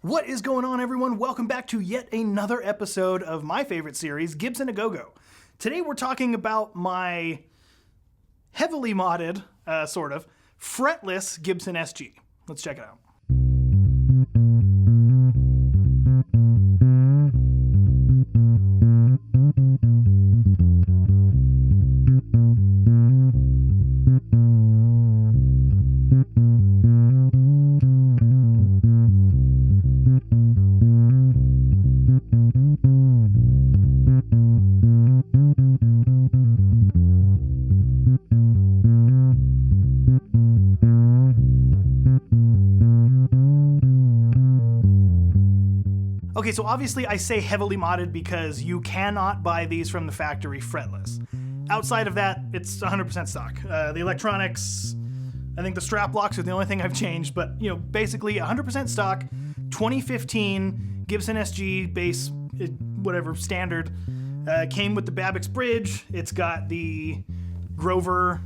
What is going on, everyone? Welcome back to yet another episode of my favorite series, Gibson A Go-Go. Today we're talking about my heavily modded, fretless Gibson SG. Let's check it out. Okay, so obviously I say heavily modded because you cannot buy these from the factory fretless. Outside of that, it's 100% stock. The electronics, I think the strap locks are the only thing I've changed, but basically 100% stock, 2015 Gibson SG base, whatever, standard. Came with the Babbitt's bridge. It's got the Grover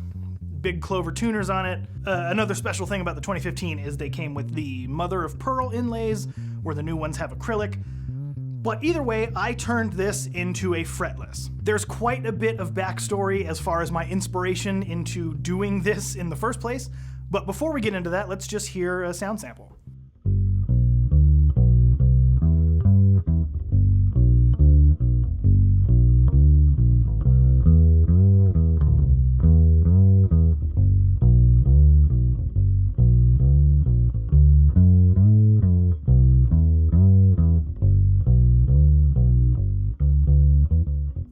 Big Clover tuners on it. Another special thing about the 2015 is they came with the mother of pearl inlays, where the new ones have acrylic. But either way, I turned this into a fretless. There's quite a bit of backstory as far as my inspiration into doing this in the first place, but before we get into that, let's just hear a sound sample.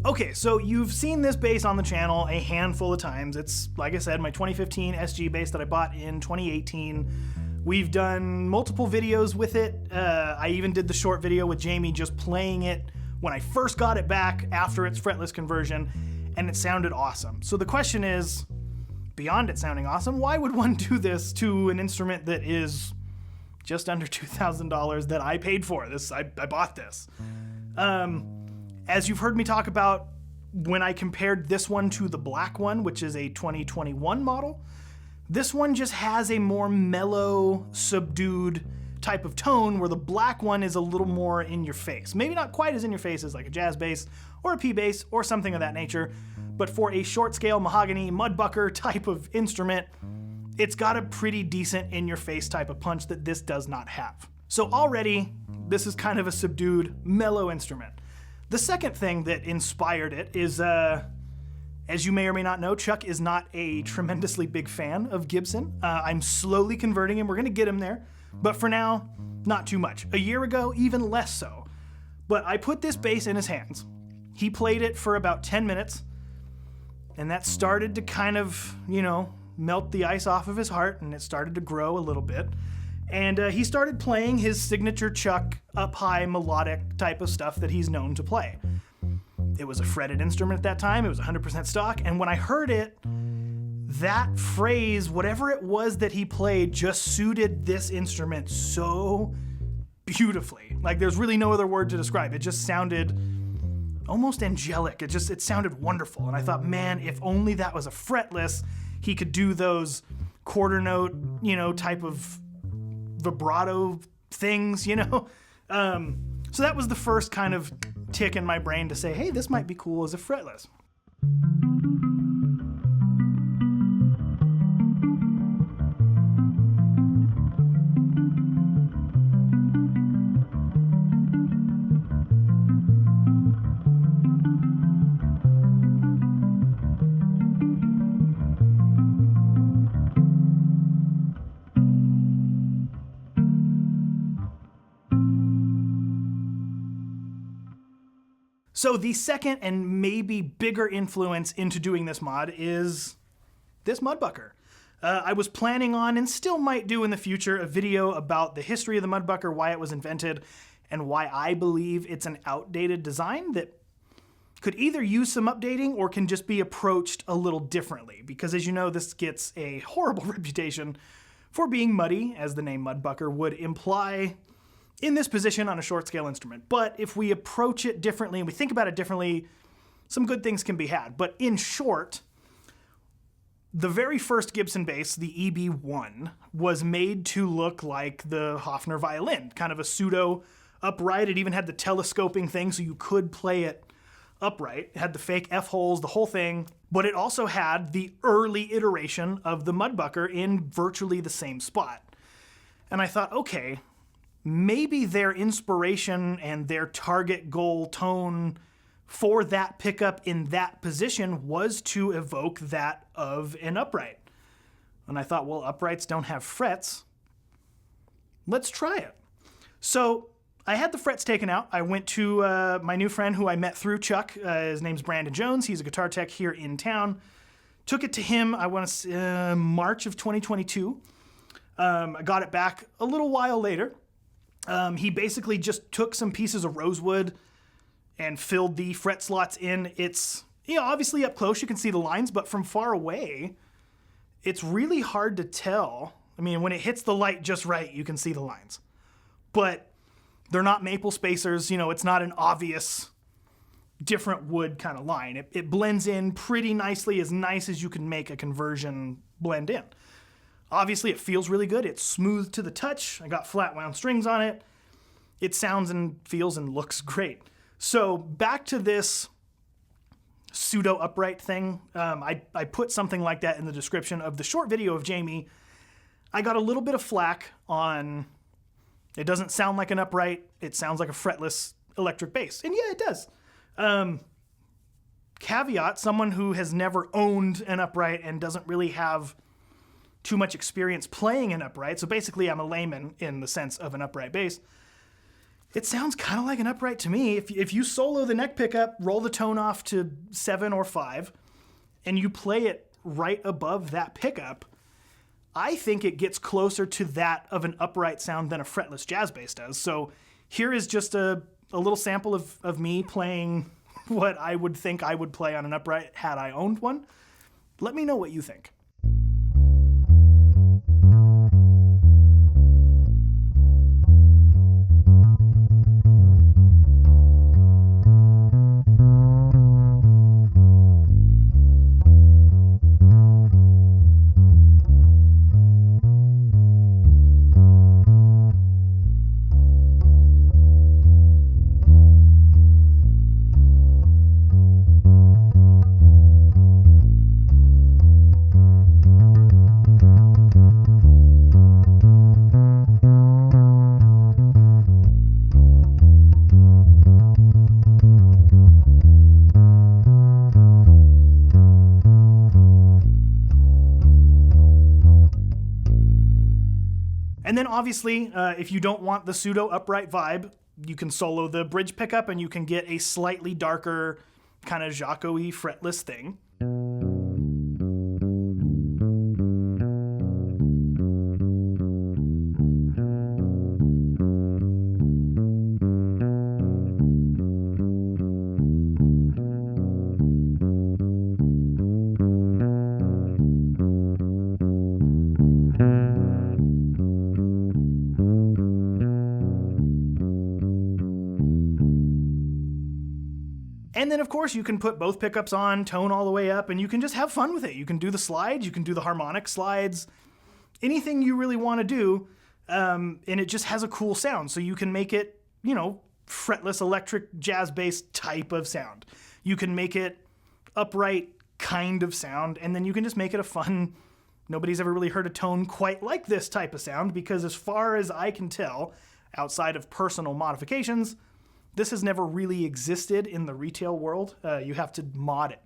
Okay, so you've seen this bass on the channel a handful of times. It's, like I said, my 2015 SG bass that I bought in 2018. We've done multiple videos with it. I even did the short video with Jamie just playing it when I first got it back after its fretless conversion, and it sounded awesome. So the question is, beyond it sounding awesome, why would one do this to an instrument that is just under $2,000 that I paid for? I bought this. As you've heard me talk about when I compared this one to the black one, which is a 2021 model, this one just has a more mellow, subdued type of tone, where the black one is a little more in your face. Maybe not quite as in your face as like a jazz bass or a P bass or something of that nature, but for a short scale mahogany mudbucker type of instrument, it's got a pretty decent in your face type of punch that this does not have. So already, this is kind of a subdued, mellow instrument. The second thing that inspired it is, as you may or may not know, Chuck is not a tremendously big fan of Gibson. I'm slowly converting him. We're going to get him there. But for now, not too much. A year ago, even less so. But I put this bass in his hands. He played it for about 10 minutes. And that started to kind of, melt the ice off of his heart. And it started to grow a little bit. And he started playing his signature Chuck up-high melodic type of stuff that he's known to play. It was a fretted instrument at that time. It was 100% stock. And when I heard it, that phrase, whatever it was that he played, just suited this instrument so beautifully. Like, there's really no other word to describe. It just sounded almost angelic. It sounded wonderful. And I thought, man, if only that was a fretless, he could do those quarter note, type of vibrato things, So that was the first kind of tick in my brain to say, hey, this might be cool as a fretless. So the second and maybe bigger influence into doing this mod is this mudbucker. I was planning on, and still might do in the future, a video about the history of the mudbucker, why it was invented, and why I believe it's an outdated design that could either use some updating or can just be approached a little differently. Because as you know, this gets a horrible reputation for being muddy, as the name mudbucker would imply in this position on a short scale instrument. But if we approach it differently and we think about it differently, some good things can be had. But in short, The very first Gibson bass, the EB1, was made to look like the Hofner violin, kind of a pseudo upright. It even had the telescoping thing so you could play it upright. It had the fake F-holes, the whole thing. But it also had the early iteration of the mudbucker in virtually the same spot. And I thought, okay, maybe their inspiration and their target goal tone for that pickup in that position was to evoke that of an upright. And I thought, well, uprights don't have frets. Let's try it. So I had the frets taken out. I went to my new friend who I met through Chuck. His name's Brandon Jones. He's a guitar tech here in town. Took it to him, I want to say, March of 2022. I got it back a little while later. He basically just took some pieces of rosewood and filled the fret slots in. It's, obviously up close you can see the lines, but from far away, it's really hard to tell. I mean, when it hits the light just right, you can see the lines. But they're not maple spacers, it's not an obvious different wood kind of line. It blends in pretty nicely, as nice as you can make a conversion blend in. Obviously, it feels really good. It's smooth to the touch. I got flat wound strings on it. It sounds and feels and looks great. So back to this pseudo upright thing. I put something like that in the description of the short video of Jamie. I got a little bit of flack on, it doesn't sound like an upright. It sounds like a fretless electric bass. And yeah, it does. Caveat, someone who has never owned an upright and doesn't really have too much experience playing an upright. So basically I'm a layman in the sense of an upright bass. It sounds kind of like an upright to me. If you solo the neck pickup, roll the tone off to 7 or 5, and you play it right above that pickup, I think it gets closer to that of an upright sound than a fretless jazz bass does. So here is just a little sample of me playing what I would think I would play on an upright had I owned one. Let me know what you think. And then obviously, if you don't want the pseudo upright vibe, you can solo the bridge pickup and you can get a slightly darker kind of Jaco-y fretless thing. And then, of course, you can put both pickups on, tone all the way up, and you can just have fun with it. You can do the slides, you can do the harmonic slides, anything you really want to do, and it just has a cool sound. So you can make it, fretless electric jazz bass type of sound. You can make it upright kind of sound, and then you can just make it a fun, nobody's ever really heard a tone quite like this type of sound, because as far as I can tell, outside of personal modifications, this has never really existed in the retail world. You have to mod it.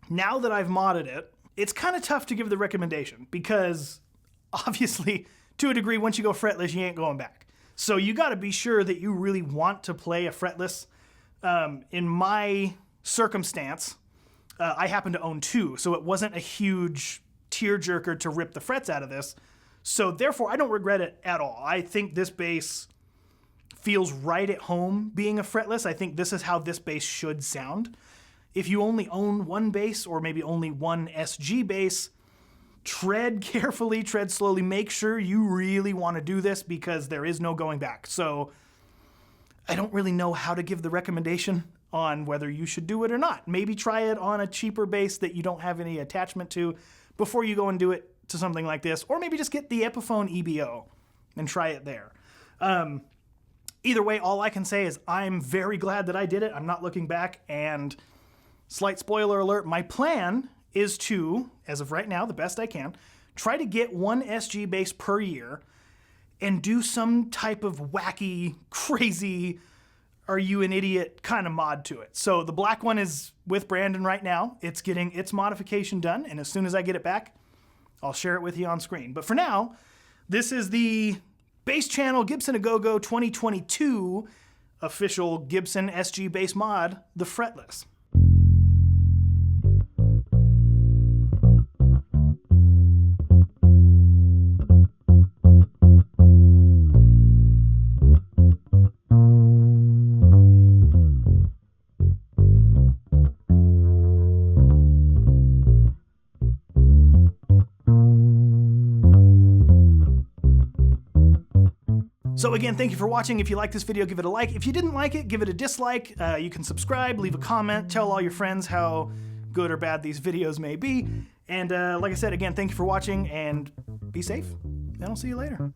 Now that I've modded it, it's kind of tough to give the recommendation because obviously, to a degree, once you go fretless, you ain't going back. So you got to be sure that you really want to play a fretless In my circumstance, I happen to own 2, so it wasn't a huge tearjerker to rip the frets out of this. So therefore, I don't regret it at all. I think this bass feels right at home being a fretless. I think this is how this bass should sound. If you only own one bass, or maybe only one SG bass, tread carefully, tread slowly. Make sure you really want to do this, because there is no going back. So I don't really know how to give the recommendation on whether you should do it or not. Maybe try it on a cheaper bass that you don't have any attachment to before you go and do it to something like this, or maybe just get the Epiphone EBO and try it there. Either way, all I can say is I'm very glad that I did it. I'm not looking back, and slight spoiler alert, my plan is to, as of right now, the best I can, try to get one SG bass per year and do some type of wacky, crazy, are you an idiot kind of mod to it. So the black one is with Brandon right now. It's getting its modification done, and as soon as I get it back, I'll share it with you on screen. But for now, this is the Bass Channel Gibson A Go-Go 2022 official Gibson SG bass mod, the Fretless. So again, thank you for watching. If you like this video, give it a like. If you didn't like it, give it a dislike. You can subscribe, leave a comment, tell all your friends how good or bad these videos may be. And like I said, again, thank you for watching, and be safe, and I'll see you later.